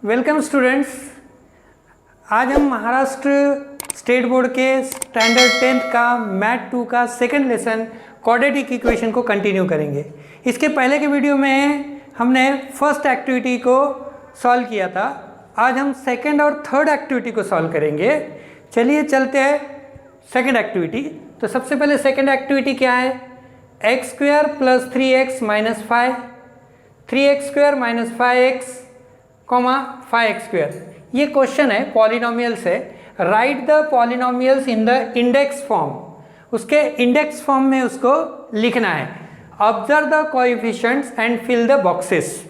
Welcome students, आज हम Maharashtra state board के स्टैंडर्ड 10th का मैथ 2 का सेकंड लेसन क्वाड्रेटिक इक्वेशन को कंटिन्यू करेंगे। इसके पहले के वीडियो में हमने फर्स्ट एक्टिविटी को सॉल्व किया था। आज हम सेकंड और थर्ड एक्टिविटी को सॉल्व करेंगे। चलिए चलते हैं सेकंड एक्टिविटी। तो सबसे पहले सेकंड एक्टिविटी क्या है? X square plus 3x minus 5, 3x square minus 5x comma 5x square. ये क्वेश्चन है पॉलिनोमियल से। Write the polynomials in the index form. उसके इंडेक्स फॉर्म में उसको लिखना है। Observe the coefficients and fill the boxes.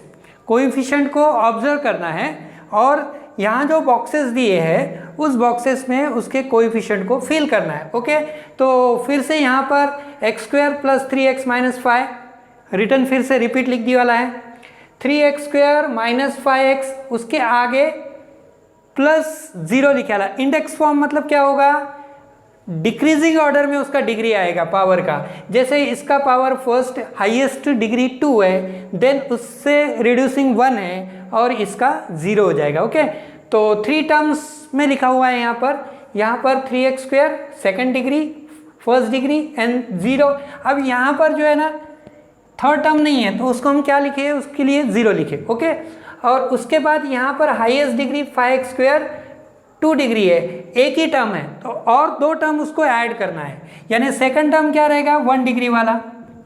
Coefficient को observe करना है और यहाँ जो बॉक्सेस दिए हैं उस बॉक्सेस में उसके कोएफिशिएंट को फिल करना है। ओके, तो फिर से यहाँ पर x square plus 3x minus 5 return फिर से रिपीट लिख दिया वाला है। 3x स्क्वायर माइनस 5x, उसके आगे प्लस 0 लिखा है। इंडेक्स फॉर्म मतलब क्या होगा? डिक्रीजिंग ऑर्डर में उसका डिग्री आएगा पावर का। जैसे इसका पावर फर्स्ट हाईएस्ट डिग्री 2 है, देन उससे रिड्यूसिंग 1 है और इसका 0 हो जाएगा। ओके, तो 3 टर्म्स में लिखा हुआ है यहाँ पर 3x square second degree, first degree and 0। अब यहाँ पर जो है ना थर्ड टर्म नहीं है, तो उसको हम क्या लिखे? उसके लिए 0 लिखे। ओके, और उसके बाद यहाँ पर highest degree 5x square 2 degree है, एक ही टर्म है, तो और 2 टर्म उसको ऐड करना है। यानी सेकंड टर्म क्या रहेगा? 1 डिग्री वाला,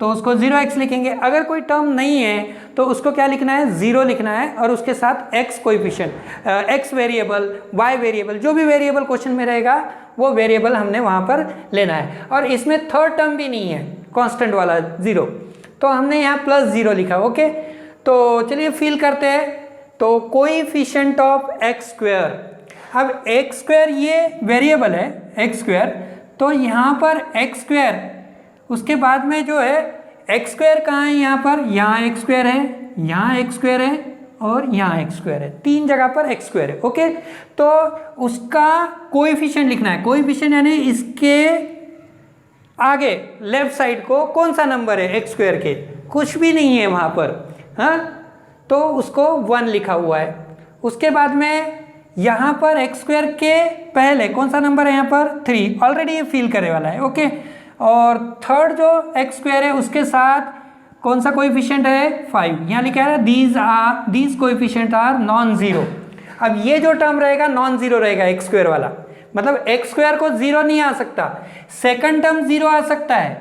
तो उसको 0x लिखेंगे। अगर कोई टर्म नहीं है तो उसको क्या लिखना है? 0 लिखना है और उसके साथ x coefficient, x variable, y variable, जो भी वेरिएबल क्वेश्चन में रहेगा वो वेरिएबल हमने वहाँ पर लेना है। और इसमें थर्ड टर्म भी नहीं है, कांस्टेंट वाला 0, तो हमने यहाँ प्लस 0 लिखा। ओके, तो चलिए फिल करते हैं। तो कोएफिशिएंट ऑफ एक्स स्क्वायर, अब एक्स स्क्वायर ये वेरिएबल है एक्स स्क्वायर, तो यहाँ पर एक्स स्क्वायर, उसके बाद में जो है एक्स स्क्वायर कहाँ है? यहाँ पर, यहाँ एक्स स्क्वायर है, यहाँ एक्स स्क्वायर है और यहाँ एक्स स्क्वायर है, 3 जगह पर एक्स स्क्वायर है। ओके, तो उसका कोएफिशिएंट लिखना है। कोएफिशिएंट यानी इसके आगे लेफ्ट साइड को कौन सा नंबर है एक्स स्क्वायर के? कुछ भी नहीं है वहाँ पर, हाँ, तो उसको 1 लिखा हुआ है। उसके बाद में यहाँ पर एक्स स्क्वायर के पहले कौन सा नंबर है? यहाँ पर 3, ऑलरेडी ये फिल करे वाला है। ओके, और थर्ड जो एक्स स्क्वायर है उसके साथ कौन सा कोएफिशिएंट है? 5। यहाँ लिखा है these coefficient are non zero. अब ये जो टर्म रहेगा नॉन जीरो रहेगा एक्स स्क्वायर वाला, मतलब एक्स स्क्वायर को 0 नहीं आ सकता। सेकंड टर्म 0 आ सकता है,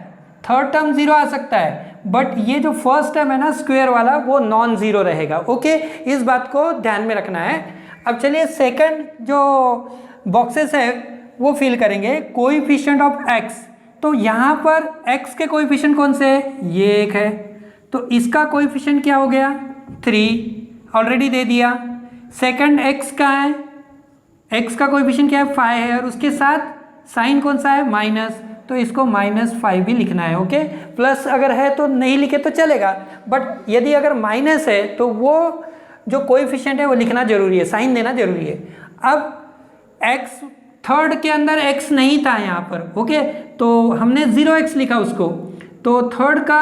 थर्ड टर्म 0 आ सकता है, बट ये जो फर्स्ट टर्म है ना स्क्वायर वाला, वो नॉन जीरो रहेगा। ओके, इस बात को ध्यान में रखना है। अब चलिए सेकंड जो बॉक्सेस है वो फिल करेंगे। कोएफिशिएंट ऑफ एक्स, तो यहाँ पर एक्स के कोएफिशिएंट कौन से है? ये एक है, तो इसका कोएफिशिएंट क्या हो गया? 3, ऑलरेडी दे दिया। सेकंड एक्स का है, x का कोएफिशिएंट क्या है? 5 है, और उसके साथ साइन कौन सा है? माइनस, तो इसको -5 भी लिखना है। ओके, प्लस अगर है तो नहीं लिखे तो चलेगा, बट यदि अगर माइनस है तो वो जो कोएफिशिएंट है वो लिखना जरूरी है, साइन देना जरूरी है। अब x थर्ड के अंदर x नहीं था यहाँ पर। ओके, तो हमने 0x लिखा उसको, तो थर्ड का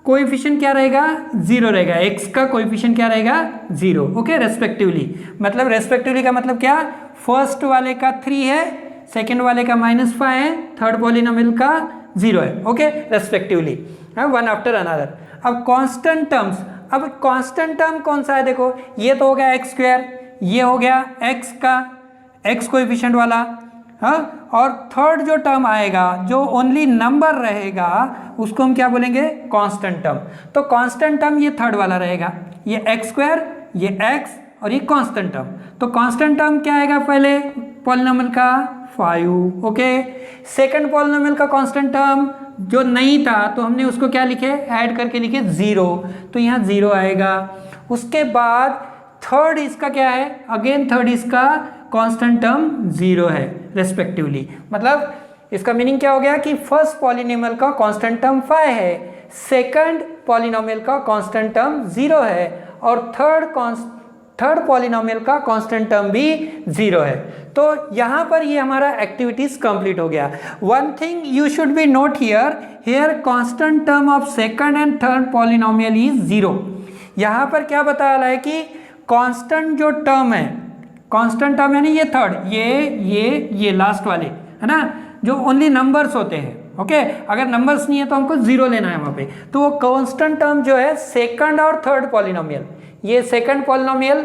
कोएफिशिएंट क्या रहेगा? 0 रहेगा। x का कोएफिशिएंट क्या रहेगा? 0। ओके, रेस्पेक्टिवली, मतलब रेस्पेक्टिवली का मतलब क्या? फर्स्ट वाले का 3 है, सेकंड वाले का -5 है, थर्ड पॉलिनोमियल का 0 है। Okay, respectively, one after another. अब कांस्टेंट टर्म्स, अब कांस्टेंट टर्म कौन सा है? देखो, ये तो हो गया एक्स स्क्वायर, ये हो गया x का x कोएफिशिएंट वाला, हाँ, और थर्ड जो टर्म आएगा जो ओनली नंबर रहेगा उसको हम क्या बोलेंगे? Constant term. तो कांस्टेंट टर्म ये थर्ड वाला रहेगा, ये एक्स स्क्वायर, ये x और ये कांस्टेंट टर्म। तो कांस्टेंट टर्म क्या आएगा? पहले पॉलिनोमियल का 5। ओके, सेकंड पॉलिनोमियल का कांस्टेंट टर्म जो नहीं था तो हमने उसको क्या लिखे? ऐड करके लिखे 0, तो यहाँ 0 आएगा। उसके बाद थर्ड इसका क्या है? अगेन थर्ड इसका कांस्टेंट टर्म 0 है रेस्पेक्टिवली। मतलब इसका मीनिंग क्या हो गया कि फर्स्ट पॉलिनोमियल का कांस्टेंट टर्म 5 है, सेकंड पॉलिनोमियल का कांस्टेंट टर्म 0 है और थर्ड थर्ड पॉलिनोमियल का कांस्टेंट टर्म भी 0 है। तो यहाँ पर ये हमारा एक्टिविटीज कंप्लीट हो गया। One thing you should be note here constant term of second and third polynomial is 0। यहाँ पर क्या बता रहा है कि कांस्टेंट जो टर्म है, कांस्टेंट टर्म यानी ये थर्ड, ये लास्ट वाले है ना, जो ओनली नंबर्स होते हैं। ओके अगर नंबर्स नहीं है तो हमको 0 लेना है वहाँ पे। तो वो कांस्टेंट टर्म जो है सेकंड और थर्ड पॉलिनोमियल, ये सेकंड पॉलिनोमियल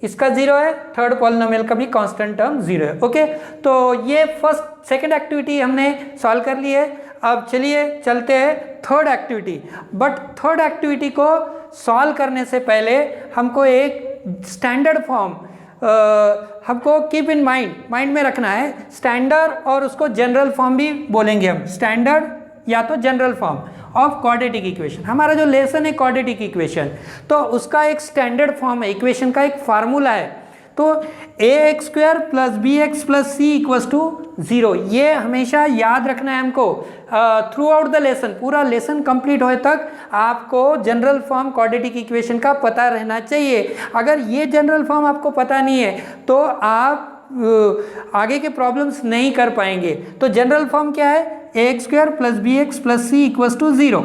इसका 0 है, थर्ड पॉलिनोमियल का भी कांस्टेंट टर्म 0 है। ओके तो ये फर्स्ट सेकंड एक्टिविटी हमने सॉल्व कर ली है। अब चलिए चलते हैं third activity. But third activity को सॉल्व करने से पहले हमको एक स्टैंडर्ड फॉर्म हमको कीप इन माइंड में रखना है। स्टैंडर्ड और उसको जनरल फॉर्म भी बोलेंगे हम, स्टैंडर्ड या तो general form of quadratic equation. हमारा जो लेसन है क्वाड्रेटिक इक्वेशन, तो उसका एक स्टैंडर्ड फॉर्म है, इक्वेशन का एक फार्मूला है। तो ax square plus B x plus C equals to 0, ये हमेशा याद रखना है हमको थ्रू आउट द लेसन। पूरा लेसन कंप्लीट होए तक आपको जनरल फॉर्म क्वाड्रेटिक इक्वेशन का पता रहना चाहिए। अगर ये जनरल फॉर्म आपको पता नहीं है तो आप आगे के प्रॉब्लम्स नहीं कर पाएंगे। तो जनरल फॉर्म क्या है, ax square plus B x plus C equals to 0।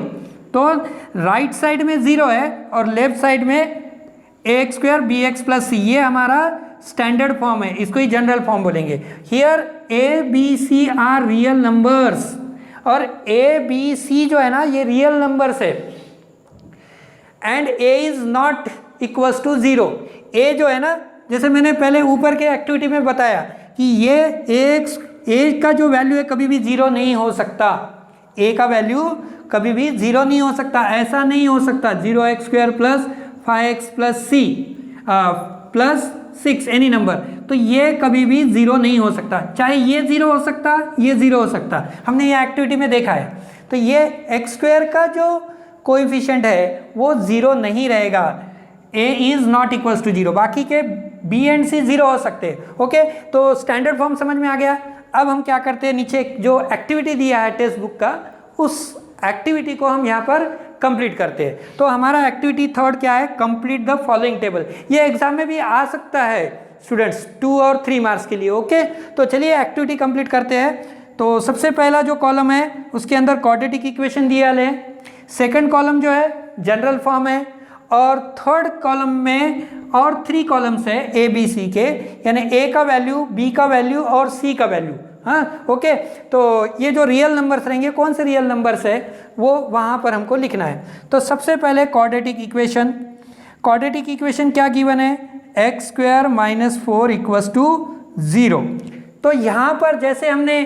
तो राइट साइड में 0 है और लेफ्ट साइड में ax square B x plus C, ये हमारा स्टैंडर्ड फॉर्म है, इसको ही जनरल फॉर्म बोलेंगे। Here a b c are real numbers, और a b c जो है ना ये रियल नंबर्स है, and a is not equals to 0। a जो है ना, जैसे मैंने पहले ऊपर के एक्टिविटी में बताया कि ये a का जो वैल्यू है कभी भी 0 नहीं हो सकता। a का वैल्यू कभी भी 0 नहीं हो सकता, ऐसा नहीं हो सकता 0x square plus 5x plus c plus 6 any number, तो ये कभी भी 0 नहीं हो सकता। चाहे ये 0 हो सकता, ये 0 हो सकता, हमने ये एक्टिविटी में देखा है। तो ये x स्क्वायर का जो कोएफिशिएंट है वो 0 नहीं रहेगा, a is not equals to 0। बाकी के b एंड c 0 हो सकते हैं। ओके तो स्टैंडर्ड फॉर्म समझ में आ गया। अब हम क्या करते हैं, नीचे जो एक्टिविटी दिया है टेक्स्ट बुक का, उस एक्टिविटी को हम यहाँ पर कंप्लीट करते हैं। तो हमारा एक्टिविटी थर्ड क्या है, कंप्लीट द फॉलोइंग टेबल। ये एग्जाम में भी आ सकता है स्टूडेंट्स 2 और 3 मार्क्स के लिए। ओके तो चलिए एक्टिविटी कंप्लीट करते हैं। तो सबसे पहला जो कॉलम है उसके अंदर क्वाड्रेटिक इक्वेशन दिया है, सेकंड कॉलम जो है जनरल फॉर्म है, और थर्ड कॉलम में और 3 कॉलम्स है ए बी सी के, यानी ए का वैल्यू, बी का वैल्यू और सी का वैल्यू। हाँ ओके तो ये जो रियल नंबर्स रहेंगे, कौन से रियल नंबर्स है वो वहाँ पर हमको लिखना है। तो सबसे पहले क्वाड्रेटिक इक्वेशन क्या गिवन है, x square minus 4 equals to 0। तो यहाँ पर जैसे हमने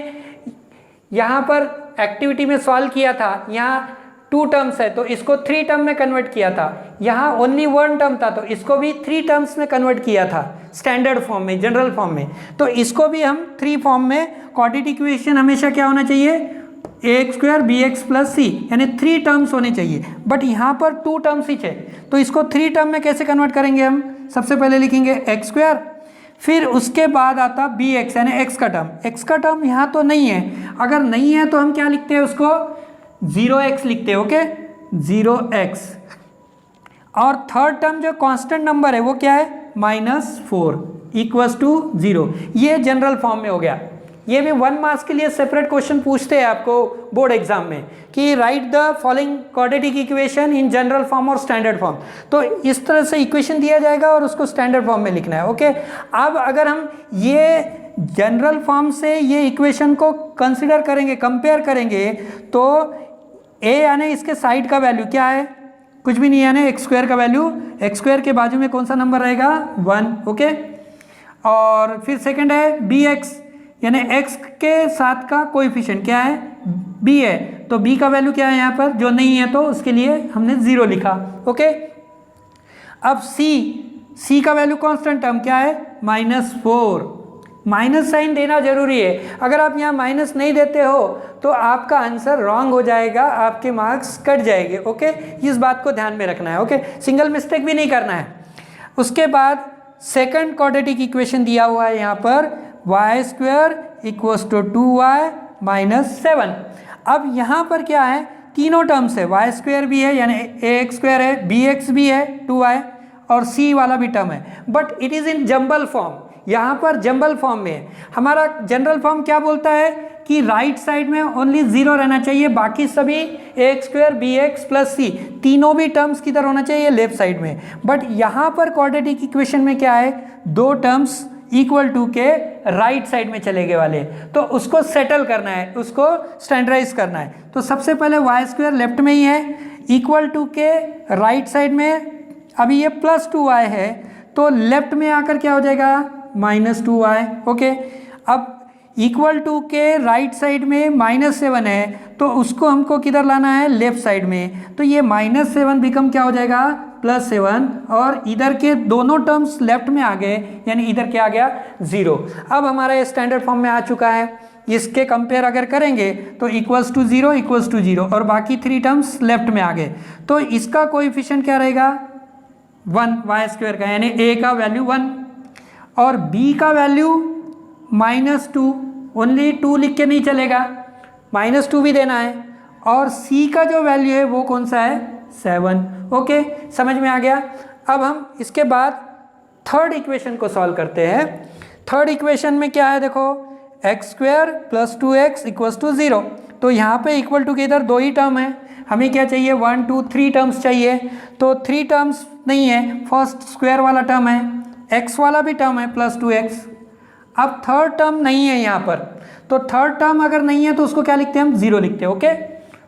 यहाँ पर एक्टिविटी में सॉल्व किया था, यहाँ 2 टर्म्स है तो इसको 3 टर्म में कन्वर्ट किया था, यहाँ ओनली 1 टर्म था तो इसको भी 3 टर्म्स में कन्वर्ट किया था स्टैंडर्ड फॉर्म में, जनरल फॉर्म में। तो इसको भी हम 3 फॉर्म में, क्वाड्रेटिक इक्वेशन हमेशा क्या होना चाहिए, ax square B x plus C, यानी 3 टर्म्स होने चाहिए। बट यहाँ पर 2 टर्म्स ही है, तो इसको 3 टर्म में कैसे कन्वर्ट करेंगे हम, सबसे पहले लिखेंगे एक्स स्क्वायर, फिर उसके बाद आता बी एक्स यानी एक्स का टर्म यहाँ तो नहीं है। अगर नहीं है तो हम क्या लिखते हैं उसको, 0x लिखते हैं। ओके 0x, और थर्ड टर्म जो कांस्टेंट नंबर है वो क्या है, -4 इक्वल्स टू 0। ये जनरल फॉर्म में हो गया। ये भी 1 मार्क्स के लिए सेपरेट क्वेश्चन पूछते हैं आपको बोर्ड एग्जाम में कि right the following quadratic equation in general form और स्टैंडर्ड फॉर्म। तो इस तरह से इक्वेशन दिया जाएगा और उसको स्टैंडर्ड फॉर्म में लिखना है। ओके अब अगर हम ये जनरल फॉर्म से ये इक्वेशन को कंसिडर करेंगे, कंपेयर करेंगे, तो a यानी इसके साइड का वैल्यू क्या है, कुछ भी नहीं, यानी एक्स स्क्वायर का वैल्यू, एक्स स्क्वायर के बाजू में कौन सा नंबर रहेगा, 1। ओके और फिर सेकंड है बी एक्स, यानी x के साथ का कोएफिशिएंट क्या है, b है, तो b का वैल्यू क्या है यहाँ पर, जो नहीं है तो उसके लिए हमने 0 लिखा। ओके अब c का वैल्यू कांस्टेंट टर्म क्या है, -4। माइनस साइन देना जरूरी है, अगर आप यहाँ माइनस नहीं देते हो तो आपका आंसर रॉन्ग हो जाएगा, आपके मार्क्स कट जाएंगे। ओके इस बात को ध्यान में रखना है। ओके सिंगल मिस्टेक भी नहीं करना है। उसके बाद सेकंड क्वाड्रेटिक इक्वेशन दिया हुआ है यहाँ पर, y square equals to 2y minus 7। अब यहाँ पर क्या है, तीनों टर्म्स है, y स्क्वायर भी है यानी ax स्क्वायर है, bx भी है 2y, और सी वाला भी टर्म है, but it is in jumble form. यहाँ पर जंबल फॉर्म में है। हमारा जनरल फॉर्म क्या बोलता है कि राइट साइड में ओनली 0 रहना चाहिए, बाकी सभी a² bx प्लस सी तीनों भी टर्म्स किधर होना चाहिए, लेफ्ट साइड में। बट यहाँ पर क्वाड्रेटिक इक्वेशन में क्या है, दो टर्म्स इक्वल टू के राइट साइड में चले गए वाले, तो उसको सेटल करना है, उसको स्टैंडर्डाइज करना है। तो सबसे पहले y² लेफ्ट में ही है, इक्वल टू के राइट साइड में अभी ये +2y है, तो लेफ्ट में आकर क्या हो जाएगा, -2y। ओके, अब इक्वल टू के राइट साइड में -7 है, तो उसको हमको किधर लाना है, लेफ्ट साइड में। तो ये -7 बिकम क्या हो जाएगा, +7, और इधर के दोनों टर्म्स लेफ्ट में आ गए, यानी इधर क्या आ गया, 0। अब हमारा ये स्टैंडर्ड फॉर्म में आ चुका है। इसके कंपेयर अगर करेंगे तो =0 =0, और बाकी 3 टर्म्स लेफ्ट में आ गए। तो इसका कोएफिशिएंट क्या रहेगा, 1 y² का, यानी a का वैल्यू 1 और b का वैल्यू -2। ओनली 2 लिख के नहीं चलेगा, -2 भी देना है, और c का जो वैल्यू है वो कौन सा है, 7। ओके, समझ में आ गया। अब हम इसके बाद थर्ड इक्वेशन को सॉल्व करते हैं। थर्ड इक्वेशन में क्या है, देखो x² + 2x = 0। तो यहाँ पे इक्वल टू के इधर 2 ही टर्म है, हमें क्या चाहिए, 1 2 3 टर्म्स चाहिए। तो 3 टर्म्स नहीं है, फर्स्ट स्क्वायर वाला टर्म है, x वाला भी टर्म है +2x। अब थर्ड टर्म नहीं है यहाँ पर, तो थर्ड टर्म अगर नहीं है तो उसको क्या लिखते हैं, हम 0 लिखते हैं। ओके,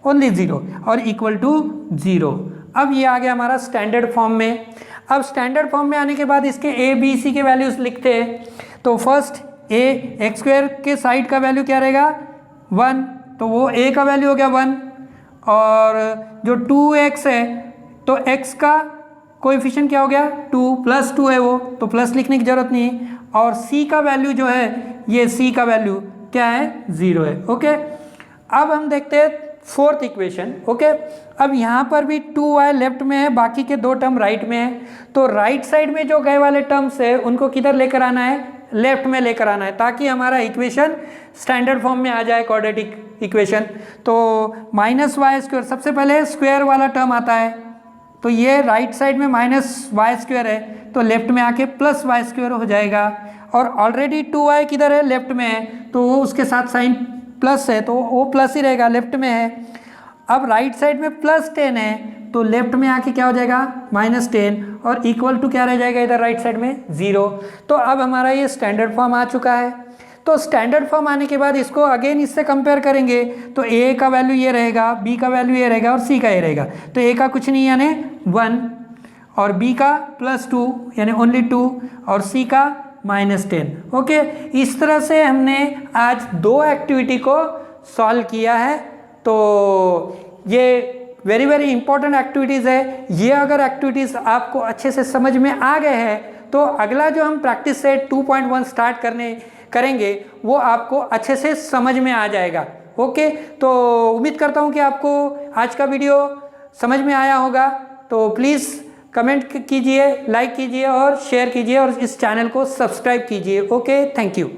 ओनली 0 और इक्वल टू 0। अब ये आ गया हमारा स्टैंडर्ड फॉर्म में। अब स्टैंडर्ड फॉर्म में आने के बाद इसके a b c के वैल्यूज लिखते हैं। तो फर्स्ट x² के साइड का वैल्यू क्या रहेगा, 1, तो वो a का वैल्यू हो गया 1, और जो 2x है तो x का कोएफिशिएंट क्या हो गया, 2 +2 है वो, तो प्लस लिखने की जरूरत नहीं है। और c का वैल्यू जो है, ये c का वैल्यू क्या है, 0 है। ओके, अब हम देखते हैं फोर्थ इक्वेशन। ओके, अब यहाँ पर भी 2y लेफ्ट में है, बाकी के 2 टर्म राइट में है। तो राइट साइड में जो गए वाले टर्म्स है उनको किधर लेकर आना है, लेफ्ट में लेकर आना है, ताकि हमारा इक्वेशन स्टैंडर्ड फॉर्म में आ जाए, क्वाड्रेटिक इक्वेशन। तो -y², सबसे पहले स्क्वायर वाला टर्म आता है, तो ये राइट साइड में -y² है, तो लेफ्ट में आके +y² हो जाएगा। और ऑलरेडी 2y किधर है, लेफ्ट में है, तो वो उसके साथ साइन प्लस है, तो वो प्लस ही रहेगा, लेफ्ट में है। अब राइट साइड में +10 है, तो लेफ्ट में आके क्या हो जाएगा, -10, और इक्वल टू क्या रह जाएगा इधर राइट साइड में, 0। तो अब हमारा ये स्टैंडर्ड फॉर्म आ चुका है। तो स्टैंडर्ड फॉर्म आने के बाद इसको अगेन इससे कंपेयर करेंगे, तो a का वैल्यू ये रहेगा, b का वैल्यू ये रहेगा, और c का ये रहेगा। तो a का कुछ नहीं यानी 1, और b का +2 यानी ओनली 2, और c का -10। ओके, इस तरह से हमने आज 2 एक्टिविटी को सॉल्व किया है। तो ये वेरी वेरी इंपॉर्टेंट एक्टिविटीज़ है। ये अगर एक्टिविटीज़ आपको अच्छे से समझ में आ गए हैं, तो अगला जो हम प्रैक्टिस सेट 2.1 स्टार्ट करेंगे वो आपको अच्छे से समझ में आ जाएगा। ओके, तो उम्मीद करता हूँ कि आपको आज का वीडियो समझ में आया होगा। तो प्लीज़ कमेंट कीजिए, लाइक कीजिए और शेयर कीजिए, और इस चैनल को सब्सक्राइब कीजिए। Okay, thank you.